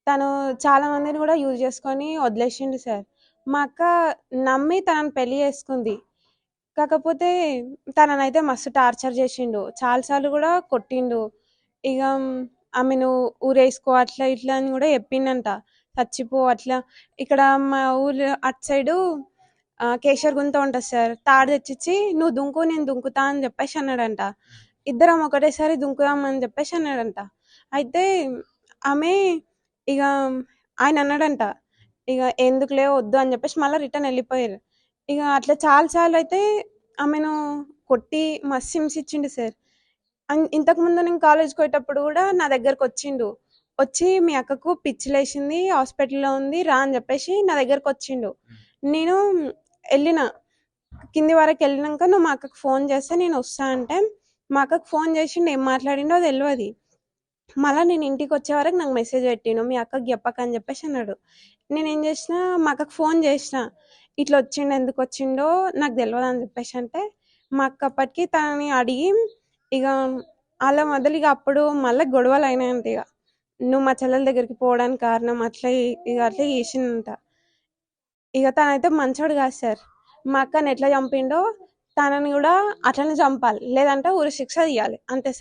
తను చాలా మందిని గూడా యూజ్ జేసుకొని వదిలేసిండు సార్. మా అక్క నమ్మి తనని పెళ్లి చేసుకుంది. కాకపోతే తననైతే మస్తు టార్చర్ జేషిండు. చాలా సార్లు గూడా కొట్టిండు. ఇగ ఆమెను ఊరేసుకో అట్లా ఇట్లా అని గూడా చెప్పిండంట. చచ్చిపో అట్లా. ఇక్కడ మా ఊరు అటు సైడు కేశర్ గుంట ఉంటది సార్. తాడు తెచ్చిచ్చి "నువ్వు దుంకు నేను దుంకుతా" అని జెప్పేసి అన్నాడంట. ఇద్దరం ఒకటేసారి దుంకుదాం అని జెప్పేసి అన్నాడంట. అయితే ఆమె ఇగ ఆయన అన్నాడంట, ఇగ "ఎందుకులే వద్దు" అని జెప్పేసి మళ్ళా రిటర్న్ ఎళ్ళిపోయిర్రు. ఇగ అట్లా చాలా సార్లయితే ఆమెను కొట్టి మస్తు హింసించిండు సార్. ఇంతకుముందు నేను కాలేజ్‌కి పోయేటప్పుడు గూడా నా దగ్గరకొచ్చిండు. వచ్చి "మీ అక్కకు పిచ్చి లేషింది, హాస్పిటల్‌లో ఉంది రా" అని జెప్పేసి నా దగ్గరకొచ్చిండు. నేను ఎళ్ళిన. కింది వరకెళ్ళినంక "నువ్వు మా అక్కకి ఫోన్ చేస్తే నేనొస్తా" అంటే, మా అక్కకి ఫోన్ చేషిండు. ఏం మాట్లాడిండో తెల్వది. మళ్ళా నేను ఇంటికొచ్చే వరకు నాకు మెసేజ్ పెట్టిండు. "మీ అక్కకి చెప్పకు" అని జెప్పేసి అన్నాడు. నేనేం జేషినా, మా అక్కకి ఫోన్ చేషినా. "ఇట్లా వచ్చిండు, ఎందుకొచ్చిండో నాకు తెల్వదని" జెప్పేసి అంటే, మా అక్క అప్పటికి తనని అడిగి ఇగ ఆళ్ళ మధ్యలో ఇగ అప్పుడు మళ్ళా గొడవలయినాయంట ఇగ. "నువ్వు మా చెల్లెల దగ్గరికి పోవడానికి కారణం" అట్లా ఇగ అట్లా చేషిండంట. ఇగ తనైతే మంచోడు గాదు సార్. మా అక్కని ఎట్లా చంపిండో తనని గూడా అట్లనే చంపాలి. లేదంటే ఉరి శిక్ష తియ్యాలి. అంతే సార్.